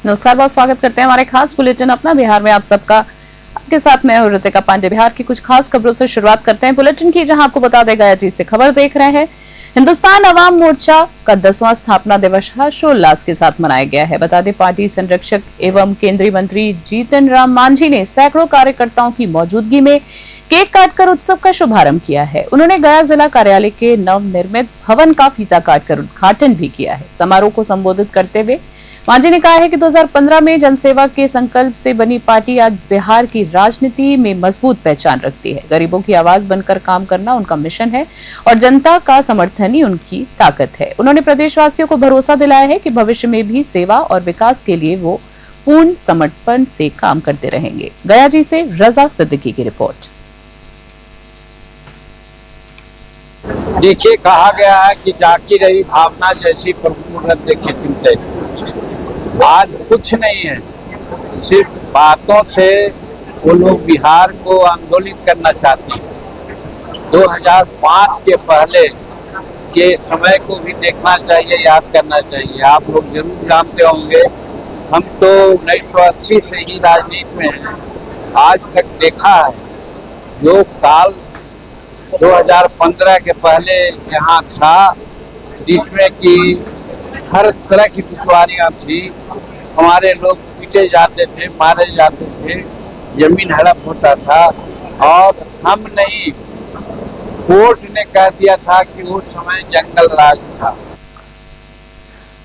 नमस्कार, बहुत स्वागत करते हैं हमारे खास बुलेटिन अपना बिहार में आप सबका। आपके साथ मैं हूं ऋतिका पांडे। बिहार की कुछ खास खबरों से शुरुआत करते हैं बुलेटिन की, जहां आपको बता दें गया जी से खबर देख रहे हैं। हिंदुस्तान अवाम मोर्चा का 10वां स्थापना दिवस हर्षोल्लास के साथ मनाया गया है। बता दें पार्टी संरक्षक एवं केंद्रीय मंत्री जीतन राम मांझी ने सैकड़ों कार्यकर्ताओं की मौजूदगी में केक काटकर उत्सव का शुभारंभ किया है। उन्होंने गया जिला कार्यालय के नवनिर्मित भवन का फीता काटकर उद्घाटन भी किया है। समारोह को संबोधित करते हुए मांझी ने कहा है कि 2015 में जनसेवा के संकल्प से बनी पार्टी आज बिहार की राजनीति में मजबूत पहचान रखती है। गरीबों की आवाज बनकर काम करना उनका मिशन है और जनता का समर्थन ही उनकी ताकत है। उन्होंने प्रदेशवासियों को भरोसा दिलाया है कि भविष्य में भी सेवा और विकास के लिए वो पूर्ण समर्पण से काम करते रहेंगे। गया जी से रजा सिद्दीकी की रिपोर्ट। देखिए, कहा गया है कि जाकी रही भावना जैसी प्रफुल्लत देखे तुम तैसी। आज कुछ नहीं है, सिर्फ बातों से वो लोग बिहार को आंदोलित करना चाहती हैं। 2005 के पहले के समय को भी देखना चाहिए, याद करना चाहिए। आप लोग जरूर जानते होंगे, हम तो 1980 से ही राजनीति में हैं। आज तक देखा है जो काल 2015 के पहले यहाँ था, जिसमें कि हर तरह की दुश्वारियाँ थी। हमारे लोग पीटे जाते थे, मारे जाते थे, जमीन हड़प होता था और हम नहीं, कोर्ट ने कह दिया था कि वो समय जंगल राज था।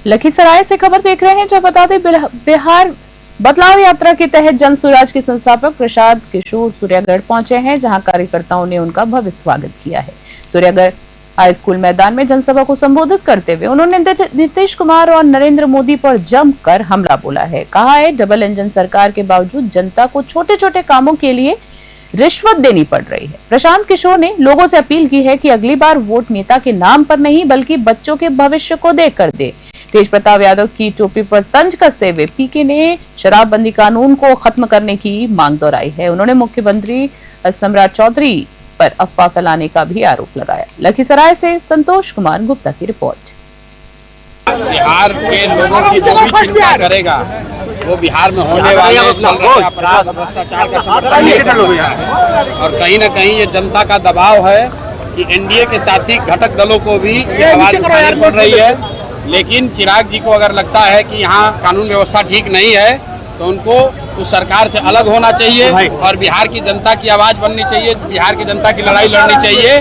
लखीसराय से खबर देख रहे हैं, जब बता दें बिहार बदलाव यात्रा के तहत जन स्वराज के संस्थापक प्रसाद किशोर सूर्यागढ़ पहुंचे हैं, जहां कार्यकर्ताओं ने उनका भव्य स्वागत किया है। सूर्यागढ़ हाई स्कूल मैदान में जनसभा को संबोधित करते हुए उन्होंने नीतीश कुमार और नरेंद्र मोदी पर जमकर हमला बोला है। कहा है डबल इंजन सरकार के बावजूद जनता को छोटे छोटे कामों के लिए रिश्वत देनी पड़ रही है। प्रशांत किशोर ने लोगों से अपील की है कि अगली बार वोट नेता के नाम पर नहीं बल्कि बच्चों के भविष्य को देखकर दे। तेज प्रताप यादव की टोपी पर तंज कसते हुए पीके ने शराबबंदी कानून को खत्म करने की मांग दोहराई है। उन्होंने मुख्यमंत्री सम्राट चौधरी पर अफवाह फैलाने का भी आरोप लगाया। लखीसराय से संतोष कुमार गुप्ता की रिपोर्ट। बिहार के लोगों की जो भी चिंता करेगा वो बिहार में होने वाले चल रहे अपराध भ्रष्टाचार का समर्थन और कहीं न कहीं ये जनता का दबाव है कि एनडीए के साथी घटक दलों को भी ये आवाज उठानी पड़ रही है। लेकिन चिराग जी को अगर लगता है कि यहाँ कानून व्यवस्था ठीक नहीं है तो उनको उस सरकार से अलग होना चाहिए और बिहार की जनता की आवाज बननी चाहिए, बिहार की जनता की लड़ाई लड़नी चाहिए।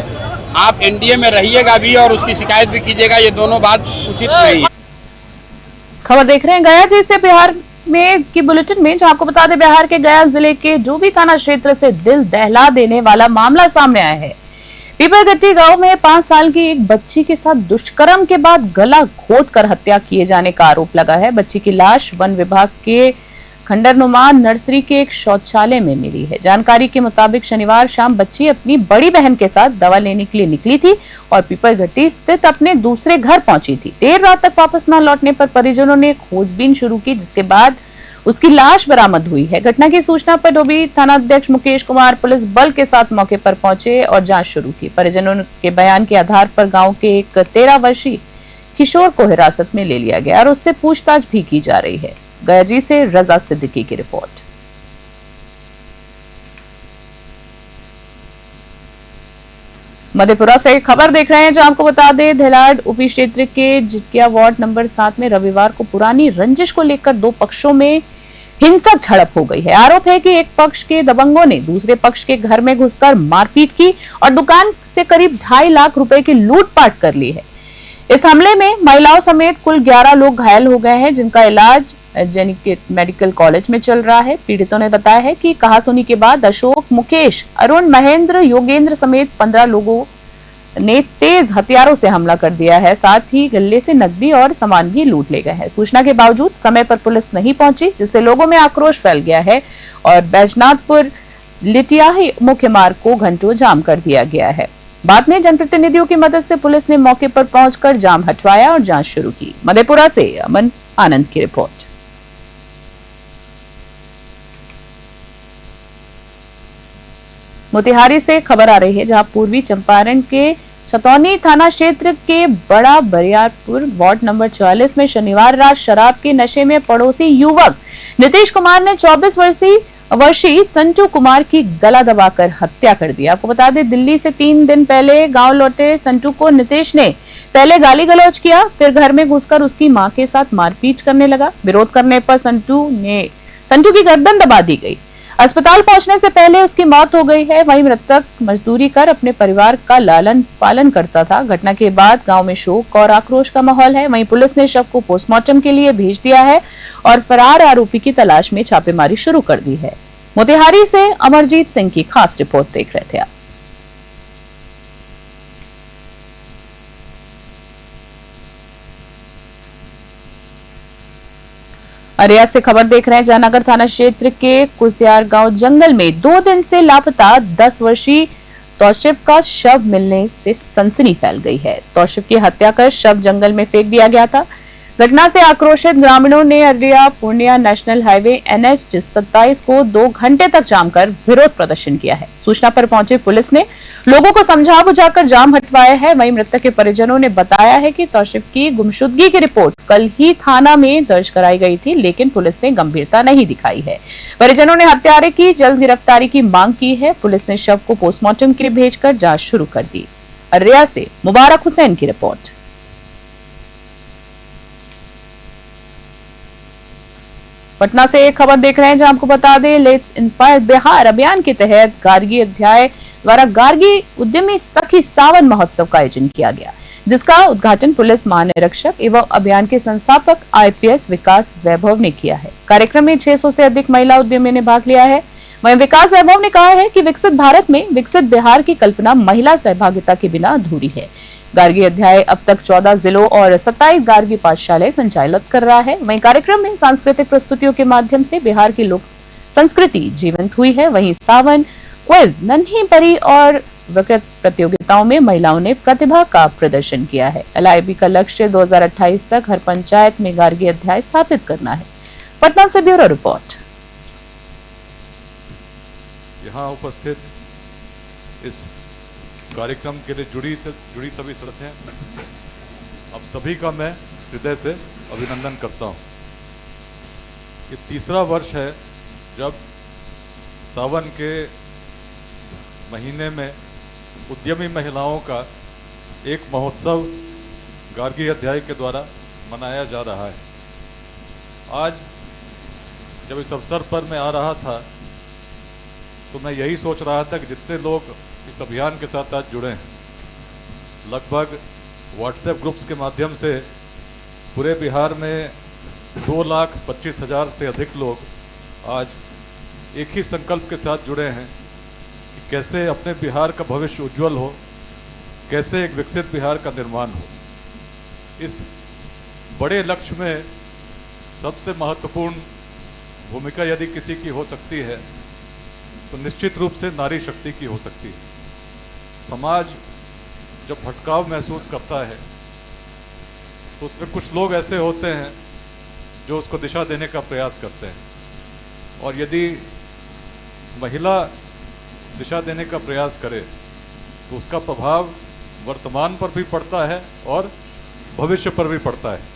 आप एनडीए में रहिएगा भी और उसकी शिकायत भी कीजिएगा, ये दोनों बात उचित नहीं है। खबर देख रहे हैं गया जी से बिहार में की बुलेटिन में, जहां आपको बता दें बिहार के गया जिले के डोभी थाना क्षेत्र से दिल दहला देने वाला मामला सामने आया है। पीपलगट्टी गांव में 5 साल की एक बच्ची के साथ दुष्कर्म के बाद गला घोंटकर हत्या किए जाने का आरोप लगा है। बच्ची की लाश वन विभाग के खंडरनुमा नर्सरी के एक शौचालय में मिली है। जानकारी के मुताबिक शनिवार शाम बच्ची अपनी बड़ी बहन के साथ दवा लेने के लिए निकली थी और पीपलगट्टी स्थित अपने दूसरे घर पहुंची थी। देर रात तक वापस न लौटने पर परिजनों ने खोजबीन शुरू की, जिसके बाद उसकी लाश बरामद हुई है। घटना की सूचना पर डोभी थानाध्यक्ष मुकेश कुमार पुलिस बल के साथ मौके पर पहुंचे और जांच शुरू की। परिजनों के बयान के आधार पर गांव के एक 13 वर्षीय किशोर को हिरासत में ले लिया गया और उससे पूछताछ भी की जा रही है। गया जी से रजा सिद्दीकी की रिपोर्ट। मधेपुरा से खबर देख रहे हैं, जहां आपको बता दें धेलाड़ उपी क्षेत्र के जिटिया वार्ड नंबर 7 में रविवार को पुरानी रंजिश को लेकर 2 पक्षों में हिंसक झड़प हो गई है। आरोप है कि एक पक्ष के दबंगों ने दूसरे पक्ष के घर में घुसकर मारपीट की और दुकान से करीब 2.5 लाख रुपए की लूटपाट कर ली है। इस हमले में महिलाओं समेत कुल 11 लोग घायल हो गए हैं, जिनका इलाज जेनिकेट मेडिकल कॉलेज में चल रहा है। पीड़ितों ने बताया है कि कहासुनी के बाद अशोक, मुकेश, अरुण, महेंद्र, योगेंद्र समेत 15 लोगों ने तेज हथियारों से हमला कर दिया है। साथ ही गले से नकदी और सामान भी लूट ले गए हैं। सूचना के बावजूद समय पर पुलिस नहीं पहुंची, जिससे लोगों में आक्रोश फैल गया है और बैजनाथपुर लिटियाही मुख्य मार्ग को घंटों जाम कर दिया गया है। बाद में जनप्रतिनिधियों की मदद से पुलिस ने मौके पर पहुंचकर जाम हटवाया और जांच शुरू की। मधेपुरा से अमन आनंद की रिपोर्ट। मोतिहारी से खबर आ रही है, जहां पूर्वी चंपारण के छतौनी थाना क्षेत्र के बड़ा बरियारपुर वार्ड नंबर 44 में शनिवार रात शराब के नशे में पड़ोसी युवक नीतीश कुमार ने 24 वर्षीय संटू कुमार की गला दबाकर हत्या कर दी। आपको बता दें, दिल्ली से 3 दिन पहले गांव लौटे संटू को नीतीश ने पहले गाली गलौज किया, फिर घर में घुसकर उसकी मां के साथ मारपीट करने लगा। विरोध करने पर संटू की गर्दन दबा दी गई। अस्पताल पहुंचने से पहले उसकी मौत हो गई है। वहीं मृतक मजदूरी कर अपने परिवार का लालन पालन करता था। घटना के बाद गांव में शोक और आक्रोश का माहौल है। वहीं पुलिस ने शव को पोस्टमार्टम के लिए भेज दिया है और फरार आरोपी की तलाश में छापेमारी शुरू कर दी है। मोतिहारी से अमरजीत सिंह की खास रिपोर्ट देख रहे थे आप। अरिया से खबर देख रहे हैं। जयनगर थाना क्षेत्र के कुसियार गांव जंगल में 2 दिन से लापता 10 वर्षीय तौशिफ का शव मिलने से सनसनी फैल गई है। तौशिफ की हत्या कर शव जंगल में फेंक दिया गया था। घटना से आक्रोशित ग्रामीणों ने अरिया पूर्णिया नेशनल हाईवे NH 27 को 2 घंटे तक जाम कर विरोध प्रदर्शन किया है। सूचना पर पहुंची पुलिस ने लोगों को समझा बुझाकर जाम हटवाया है। वहीं मृतक के परिजनों ने बताया है कि तौशिफ की गुमशुदगी की रिपोर्ट कल ही थाना में दर्ज कराई गई थी, लेकिन पुलिस ने गंभीरता नहीं दिखाई है। परिजनों ने हत्यारे की जल्द गिरफ्तारी की मांग की है। पुलिस ने शव को पोस्टमार्टम के लिए भेजकर जांच शुरू कर दी। अरिया से मुबारक हुसैन की रिपोर्ट। पटना से एक खबर देख रहे हैं, जहां आपको बता दें, लेट्स इंस्पायर बिहार अभियान के तहत गार्गी अध्याय द्वारा गार्गी उद्यमी सखी सावन महोत्सव का आयोजन किया गया, जिसका उद्घाटन पुलिस महानिरीक्षक एवं अभियान के संस्थापक IPS विकास वैभव ने किया है। कार्यक्रम में 600 से अधिक महिला उद्यमियों ने भाग लिया है। वहीं विकास वैभव ने कहा है कि विकसित भारत में विकसित बिहार की कल्पना महिला सहभागिता के बिना अधूरी है। गार्गी अध्याय अब तक 14 जिलों और 27 गार्गी पाठशालाएं संचालित कर रहा है। वहीं कार्यक्रम में सांस्कृतिक प्रस्तुतियों के माध्यम से बिहार की लोक संस्कृति जीवंत हुई है। वहीं सावन, क्विज, नन्ही परी और वक्तृत्व प्रतियोगिताओं में महिलाओं ने प्रतिभा का प्रदर्शन किया है। LIB का लक्ष्य 2028 तक हर पंचायत में गार्गी अध्याय स्थापित करना है। पटना से ब्यूरो रिपोर्ट। यहाँ उपस्थित इस कार्यक्रम के लिए जुड़ी सभी सदस्य हैं, अब सभी का मैं हृदय से अभिनंदन करता हूँ। ये तीसरा वर्ष है जब सावन के महीने में उद्यमी महिलाओं का एक महोत्सव गार्गी अध्याय के द्वारा मनाया जा रहा है। आज जब इस अवसर पर मैं आ रहा था तो मैं यही सोच रहा था कि जितने लोग इस अभियान के साथ आज जुड़े हैं, लगभग व्हाट्सएप ग्रुप्स के माध्यम से पूरे बिहार में 2,25,000 से अधिक लोग आज एक ही संकल्प के साथ जुड़े हैं कि कैसे अपने बिहार का भविष्य उज्जवल हो, कैसे एक विकसित बिहार का निर्माण हो। इस बड़े लक्ष्य में सबसे महत्वपूर्ण भूमिका यदि किसी की हो सकती है तो निश्चित रूप से नारी शक्ति की हो सकती है। समाज जब भटकाव महसूस करता है तो उसमें कुछ लोग ऐसे होते हैं जो उसको दिशा देने का प्रयास करते हैं, और यदि महिला दिशा देने का प्रयास करे तो उसका प्रभाव वर्तमान पर भी पड़ता है और भविष्य पर भी पड़ता है।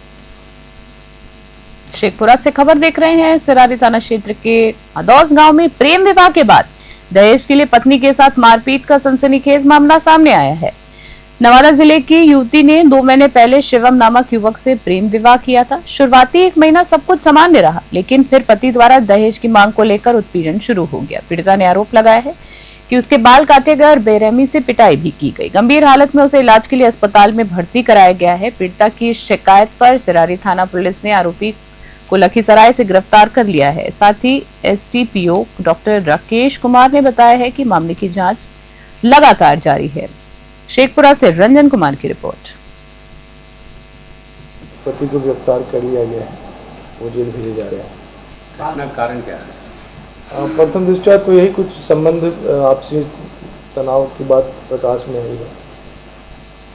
शेखपुरा से खबर देख रहे हैं। सिरारी थाना क्षेत्र के अदौस गांव में प्रेम विवाह के बाद दहेज के लिए पत्नी के साथ मारपीट का सनसनीखेज मामला सामने आया है। नवादा जिले की युवती ने 2 महीने पहले शिवम नामक युवक से प्रेम विवाह किया था। शुरुआती 1 महीना सब कुछ सामान्य रहा, लेकिन फिर पति द्वारा दहेज की मांग को लेकर उत्पीड़न शुरू हो गया। पीड़िता ने आरोप लगाया है कि उसके बाल काटे गए और बेरहमी से पिटाई भी की गई। गंभीर हालत में उसे इलाज के लिए अस्पताल में भर्ती कराया गया है। पीड़िता की शिकायत पर सिरारी थाना पुलिस ने आरोपी को लखीसराय से गिरफ्तार कर लिया है। साथ ही STPO डॉक्टर राकेश कुमार ने बताया है कि मामले की जांच लगातार जारी है। शेखपुरा से रंजन कुमार की रिपोर्ट। पति को गिरफ्तार कर लिया गया है, वो जेल भेजे जा रहे हैं। घटना कारण क्या है? प्रथम दृष्टया तो यही कुछ संबंध आपसी तनाव की बात प्रकाश में आई है।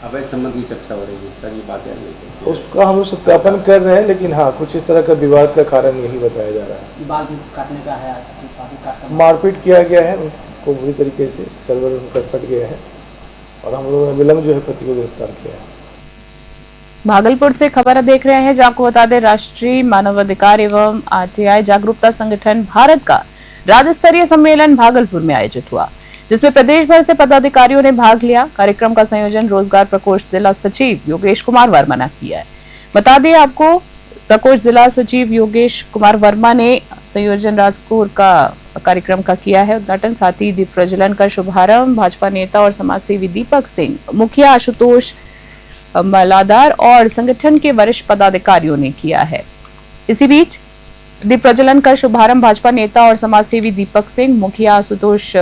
अवैध संबंध की चर्चा हो रही है सर, ये बात है उसका हम सत्यापन कर रहे हैं, लेकिन हाँ कुछ इस तरह का विवाद का कारण यही बताया जा रहा है। बाल काटने का है, मारपीट किया गया है, उनको बुरी तरीके से सर्वर उनका फट गया है और हम लोगों ने विलम्ब जो है पति को गिरफ्तार किया है। भागलपुर से खबर देख रहे हैं, जो आपको बता दें राष्ट्रीय मानवाधिकार एवं आरटीआई जागरूकता संगठन भारत का राज्य स्तरीय सम्मेलन भागलपुर में आयोजित हुआ, जिसमें प्रदेश भर से पदाधिकारियों ने भाग लिया। कार्यक्रम का संयोजन रोजगार प्रकोष्ठ जिला सचिव योगेश कुमार वर्मा ने किया है। बता दें आपको, प्रकोष्ठ जिला सचिव योगेश कुमार वर्मा ने संयोजन राजपुर का कार्यक्रम का किया है उद्घाटन। साथ ही दीप प्रज्वलन का शुभारंभ भाजपा नेता और समाजसेवी दीपक सिंह, मुखिया आशुतोष मलादार और संगठन के वरिष्ठ पदाधिकारियों ने किया है। इसी बीच दीप प्रज्वलन का शुभारंभ भाजपा नेता और समाजसेवी दीपक सिंह, मुखिया आशुतोष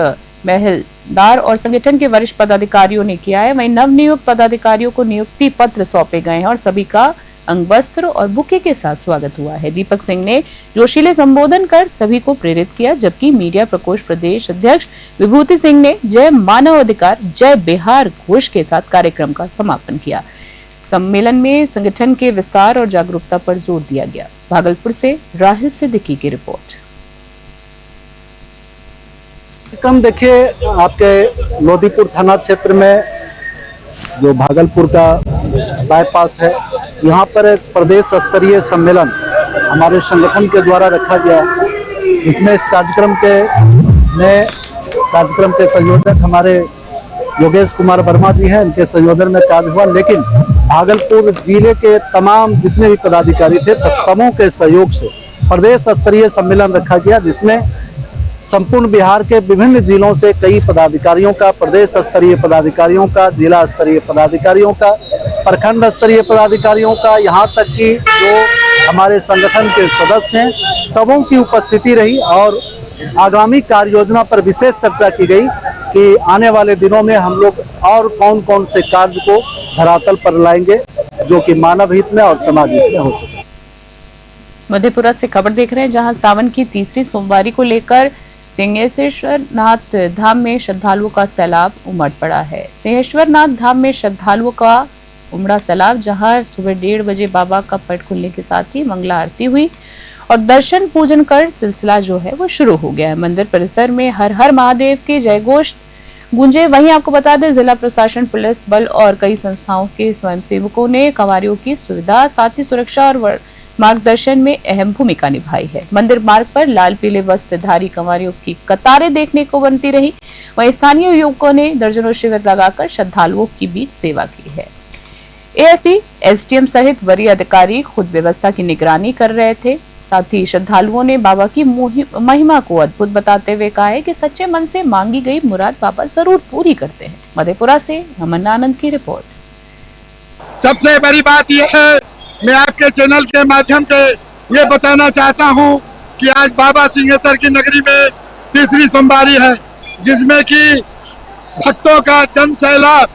महलदार और संगठन के वरिष्ठ पदाधिकारियों ने किया है। वहीं नवनियुक्त पदाधिकारियों को नियुक्ति पत्र सौंपे गए हैं और सभी का अंगवस्त्र और बुके के साथ स्वागत हुआ है। दीपक सिंह ने जोशीले संबोधन कर सभी को प्रेरित किया, जबकि मीडिया प्रकोष्ठ प्रदेश अध्यक्ष विभूति सिंह ने जय मानव अधिकार जय बिहार घोष के साथ कार्यक्रम का समापन किया। सम्मेलन में संगठन के विस्तार और जागरूकता पर जोर दिया गया। भागलपुर से राहिल सिद्दीकी की रिपोर्ट। कम देखिए, आपके लोदीपुर थाना क्षेत्र में जो भागलपुर का बाईपास है, यहाँ पर एक प्रदेश स्तरीय सम्मेलन हमारे संगठन के द्वारा रखा गया। इसमें इस कार्यक्रम के संयोजक हमारे योगेश कुमार वर्मा जी हैं, इनके संयोजन में कार्य हुआ। लेकिन भागलपुर जिले के तमाम जितने भी पदाधिकारी थे, समूह के सहयोग से प्रदेश स्तरीय सम्मेलन रखा गया, जिसमें संपूर्ण बिहार के विभिन्न जिलों से कई पदाधिकारियों का, प्रदेश स्तरीय पदाधिकारियों का, जिला स्तरीय पदाधिकारियों का, प्रखंड स्तरीय पदाधिकारियों का, यहाँ तक कि जो हमारे संगठन के सदस्य हैं, सबों की उपस्थिति रही और आगामी कार्य योजना पर विशेष चर्चा की गई कि आने वाले दिनों में हम लोग और कौन कौन से कार्य को धरातल पर लाएंगे जो कि मानव हित में और समाज हित में हो सके। मधेपुरा से खबर देख रहे हैं, जहां सावन की तीसरी सोमवारी को लेकर सिंहेश्वर नाथ धाम में श्रद्धालुओं का सैलाब उमड़ पड़ा है। सिंहेश्वर नाथ धाम में श्रद्धालुओं का उमड़ा सैलाब, जहां सुबह 1:30 बजे बाबा का पट खुलने के साथ ही मंगला आरती हुई और दर्शन पूजन कर सिलसिला जो है वो शुरू हो गया है। मंदिर परिसर में हर हर महादेव के जयघोष गूंजे। वहीं आपको बता दें, जिला प्रशासन, पुलिस बल और कई संस्थाओं के स्वयंसेवकों ने कंवारियों की सुविधा, साथ ही सुरक्षा और मार्गदर्शन में अहम भूमिका निभाई है। मंदिर मार्ग पर लाल पीले वस्त्रधारी कंवारियों की कतारें देखने को बनती रही। वहीं स्थानीय युवकों ने दर्जनों शिविर लगाकर श्रद्धालुओं के बीच सेवा की है। एएसपी, एसडीएम सहित वरीय अधिकारी खुद व्यवस्था की निगरानी कर रहे थे। साथ ही श्रद्धालुओं ने बाबा की महिमा को अद्भुत बताते हुए कहा है कि सच्चे मन से मांगी गई मुराद बाबा जरूर पूरी करते हैं। मधेपुरा से अमन आनंद की रिपोर्ट। सबसे बड़ी बात यह है, मैं आपके चैनल के माध्यम से ये बताना चाहता हूँ कि आज बाबा सिंहेश्वर की नगरी में तीसरी सोमवारी है, जिसमें कि भक्तों का जन सैलाब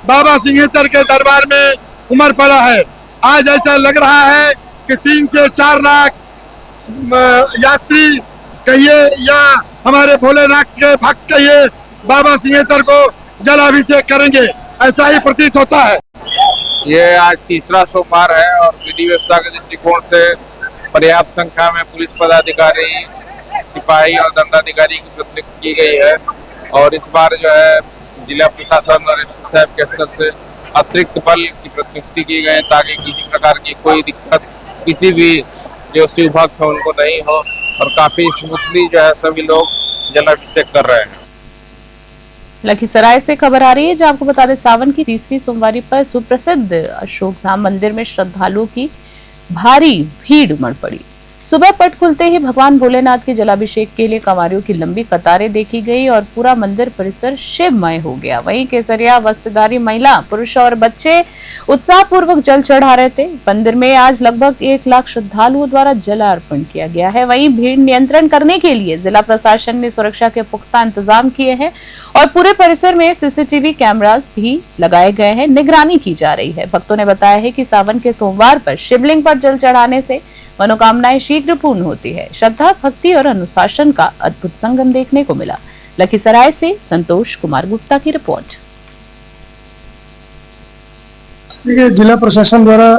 बाबा सिंहेश्वर के दरबार में उमड़ पड़ा है। आज ऐसा लग रहा है कि 3 से 4 लाख यात्री कहिए या हमारे भोलेनाथ के भक्त कहिए, बाबा सिंहेश्वर को जलाभिषेक करेंगे, ऐसा ही प्रतीत होता है। ये आज तीसरा सोमवार है और विधि व्यवस्था के दृष्टिकोण से पर्याप्त संख्या में पुलिस पदाधिकारी, सिपाही और दंडाधिकारी की प्रतिनियुक्ति की गई है। और इस बार जो है जिला प्रशासन और एसपी साहब के स्तर से अतिरिक्त बल की प्रतिनियुक्ति की गई, ताकि किसी प्रकार की कोई दिक्कत किसी भी जो शिव भक्त है उनको नहीं हो। और काफी स्मूथली जो है सभी लोग जलाभिषेक कर रहे हैं। लखीसराय से खबर आ रही है, जो आपको बता दें, सावन की तीसरी सोमवारी पर सुप्रसिद्ध अशोकधाम मंदिर में श्रद्धालुओं की भारी भीड़ उमड़ पड़ी। सुबह पट खुलते ही भगवान भोलेनाथ के जलाभिषेक के लिए कंवारियों की लंबी कतारें देखी गई और पूरा मंदिर परिसर शिवमय हो गया। वहीं केसरिया वस्त्रधारी महिला, पुरुष और बच्चे उत्साह पूर्वक जल चढ़ा रहे थे। मंदिर में आज लगभग 1 लाख श्रद्धालुओं द्वारा जलार्पण किया गया है। वहीं भीड़ नियंत्रण करने के लिए जिला प्रशासन ने सुरक्षा के पुख्ता इंतजाम किए हैं और पूरे परिसर में सीसीटीवी कैमरास भी लगाए गए हैं, निगरानी की जा रही है। भक्तों ने बताया है कि सावन के सोमवार पर शिवलिंग पर जल चढ़ाने से मनोकामनाएं शीघ्र पूर्ण होती है। श्रद्धा, भक्ति और अनुशासन का अद्भुत संगम देखने को मिला। लखीसराय से संतोष कुमार गुप्ता की रिपोर्ट। जिला प्रशासन द्वारा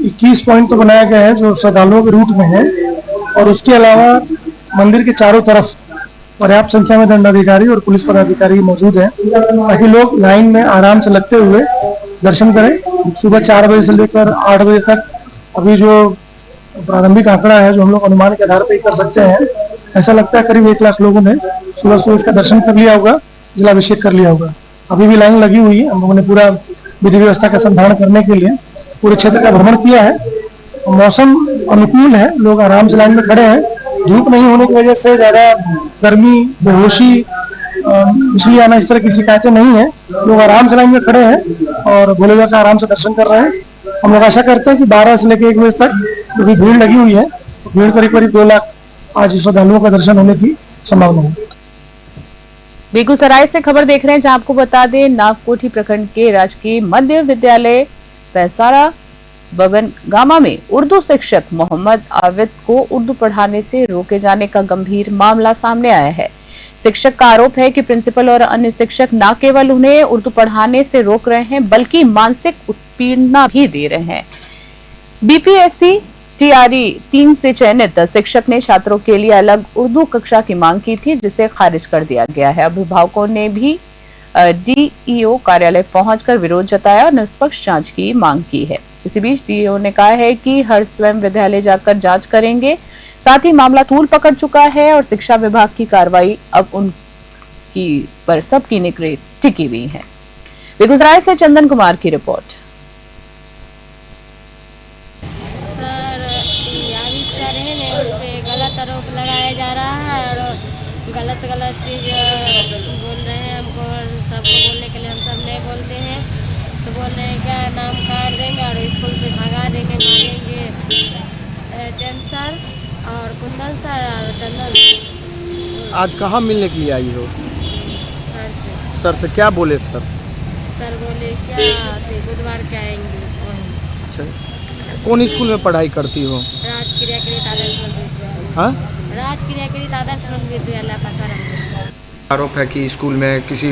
21 पॉइंट तो बनाया गया है जो श्रद्धालुओं के रूट में है, और उसके अलावा मंदिर के चारों तरफ पर्याप्त संख्या में दंडाधिकारी और पुलिस पदाधिकारी मौजूद हैं ताकि लोग लाइन में आराम से लगते हुए दर्शन करें। सुबह 4 बजे से लेकर 8 बजे तक अभी जो प्रारंभिक आंकड़ा है जो हम लोग अनुमान के आधार पर ही कर सकते हैं, ऐसा लगता है करीब 1 लाख लोगों ने सुबह सुबह इसका दर्शन कर लिया होगा, जलाभिषेक कर लिया होगा। अभी भी लाइन लगी हुई है। हम लोगों ने पूरा विधि व्यवस्था का संधारण करने के लिए पूरे क्षेत्र का भ्रमण किया है। मौसम अनुकूल है, लोग आराम से लाइन में खड़े हैं। धूप नहीं होने की वजह से ज्यादा गर्मी, बेहोशी, इसलिए आना, इस तरह की शिकायतें नहीं है। लोग आराम से लाइन में खड़े हैं और भोले बाबा का आराम से दर्शन कर रहे हैं। हम लोग आशा करते हैं कि 12 से लेकर 1 बजे तक जो भी भीड़ लगी हुई है, तो भीड़ करीब 2 लाख आज श्रद्धालुओं का दर्शन होने की संभावना है। बेगूसराय से खबर देख रहे हैं, जहां आपको बता दें नावकोठी प्रखंड के राजकीय मध्य विद्यालय पैसारा बबन गामा में उर्दू शिक्षक मोहम्मद आविद को उर्दू पढ़ाने से रोके जाने का गंभीर मामला सामने आया है। शिक्षक का आरोप है कि प्रिंसिपल और अन्य शिक्षक न केवल उन्हें उर्दू पढ़ाने से रोक रहे हैं बल्कि मानसिक उत्पीड़ना भी दे रहे हैं। बीपीएससी टीआरई 3 से चयनित शिक्षक ने छात्रों के लिए अलग उर्दू कक्षा की मांग की थी, जिसे खारिज कर दिया गया है। अभिभावकों ने भी डीईओ कार्यालय पहुंचकर विरोध जताया और निष्पक्ष जांच की मांग की है। इसी बीच डीईओ ने कहा है कि हर स्वयं विद्यालय जाकर जांच करेंगे। साथ ही मामला तूल पकड़ चुका है और शिक्षा विभाग की कार्रवाई अब उनकी पर सबकी निगरानी टिकी हुई है। बेगूसराय से चंदन कुमार की रिपोर्ट। गलत आरोप लगाया जा रहा है और गलत चीज बोल रहे हैं हमको, और सबको बोलने के लिए हम सब नहीं बोलते हैं, तो बोल रहे हैं क्या नाम काट देंगे और स्कूल से भगा देंगे, मारेंगे। जैन सर और कुंदन सर और चंदन। आज कहाँ मिलने के लिए आई हो? सर से क्या बोले सर? सर बोले क्या बुधवार के आएंगे। अच्छा, कौन स्कूल में पढ़ाई करती हो? राजक्रियाकृत आदर्श विद्यालय। हाँ, राजक्रियाकृत आदर्श विद्यालय पैसारा। आरोप है कि स्कूल में किसी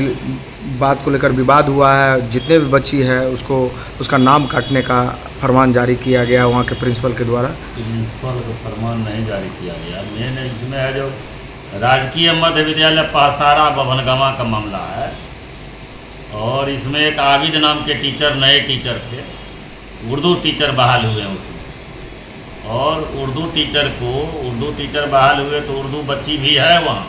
बात को लेकर विवाद हुआ है, जितने भी बच्ची है उसको उसका नाम काटने का फरमान जारी किया गया वहाँ के प्रिंसिपल के द्वारा। प्रिंसिपल को फरमान नहीं जारी किया गया। मेन इसमें है जो राजकीय मध्य विद्यालय पासारा बभनगामा का मामला है, और इसमें एक आबिद नाम के टीचर, नए टीचर थे, उर्दू टीचर बहाल हुए हैं उसमें, और उर्दू टीचर बहाल हुए तो उर्दू बच्ची भी है वहाँ,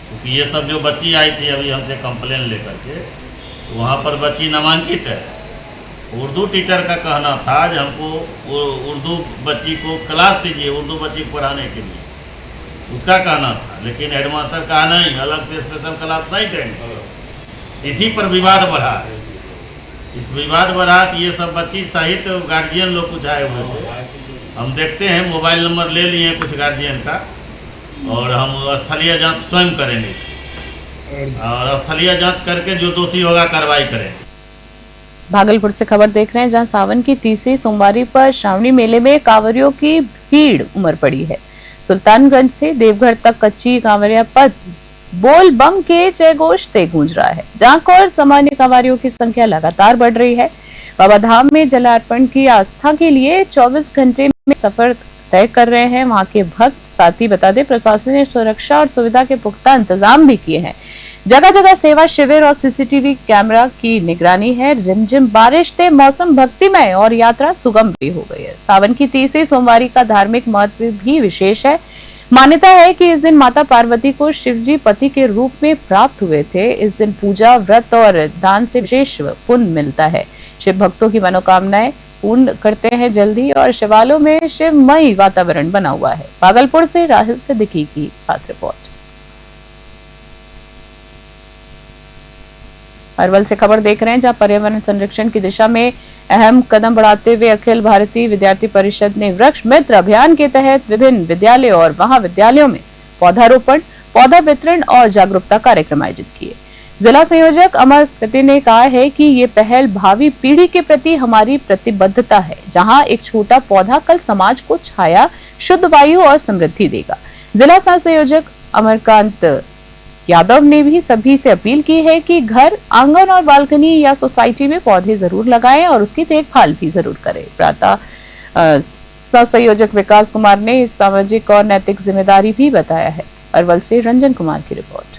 क्योंकि ये सब जो बच्ची आई थी अभी हमसे कंप्लेन लेकर के, तो वहाँ पर बच्ची नामांकित है। उर्दू टीचर का कहना था कि हमको उर्दू बच्ची को क्लास दीजिए, उर्दू बच्ची को पढ़ाने के लिए, उसका कहना था, लेकिन हेडमास्टर कहा नहीं, अलग से स्पेशल क्लास नहीं देंगे। इसी पर विवाद बढ़ा। इस विवाद बढ़ा कि ये सब बच्ची सहित गार्जियन लोग कुछ आए हुए थे। हम देखते हैं, मोबाइल नंबर ले लिए कुछ गार्जियन का, और हम स्थलीय जांच स्वयं करेंगे, और स्थलीय जांच करके जो दोषी होगा कार्रवाई करेंगे। भागलपुर से खबर देख रहे हैं, जहां सावन की तीसरी सोमवारी पर श्रावणी मेले में कांवरियों की भीड़ उमड़ पड़ी है। सुल्तानगंज से देवघर तक कच्ची कांवरिया पथ बोल बम के जयघोष से गूंज रहा है। डाक और सामान्य कांवरियों की संख्या लगातार बढ़ रही है। बाबा धाम में जलार्पण की आस्था के लिए 24 घंटे में सफर तय कर रहे हैं वहां के भक्त। साथ ही बता दें, प्रशासन ने सुरक्षा और सुविधा के पुख्ता इंतजाम भी किए हैं। जगह जगह सेवा शिविर और सीसीटीवी कैमरा की निगरानी है। रिमझिम बारिश से मौसम भक्तिमय और यात्रा सुगम भी हो गई है। सावन की तीसरी सोमवारी का धार्मिक महत्व भी विशेष है। मान्यता है कि इस दिन माता पार्वती को शिवजी पति के रूप में प्राप्त हुए थे। इस दिन पूजा, व्रत और दान से विशेष पुण्य मिलता है। शिव भक्तों की मनोकामनाएं पूर्ण करते हैं जल्दी, और शिवालयों में शिवमय वातावरण बना हुआ है। भागलपुर से राहिल सिद्दीकी की खास रिपोर्ट। अरवल से खबर देख रहे हैं, जहां पर्यावरण संरक्षण की दिशा में अहम कदम बढ़ाते हुए अखिल भारतीय विद्यार्थी परिषद ने वृक्ष मित्र अभियान के तहत विभिन्न विद्यालयों और महाविद्यालयों में पौधारोपण, पौधा वितरण और जागरूकता कार्यक्रम आयोजित किए। जिला संयोजक अमर कृति ने कहा है कि ये पहल भावी पीढ़ी के प्रति हमारी प्रतिबद्धता है, जहां एक छोटा पौधा कल समाज को छाया, शुद्ध वायु और समृद्धि देगा। जिला सह संयोजक अमरकांत यादव ने भी सभी से अपील की है कि घर, आंगन और बालकनी या सोसाइटी में पौधे जरूर लगाएं और उसकी देखभाल भी जरूर करें। प्रातः सह संयोजक विकास कुमार ने इस सामाजिक और नैतिक जिम्मेदारी भी बताया है। अरवल से रंजन कुमार की रिपोर्ट।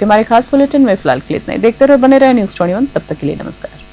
हमारे खास बुलेटिन में फिलहाल के लिए इतना ही। देखते रहो, बने रहे न्यूज़ 21। तब तक के लिए नमस्कार।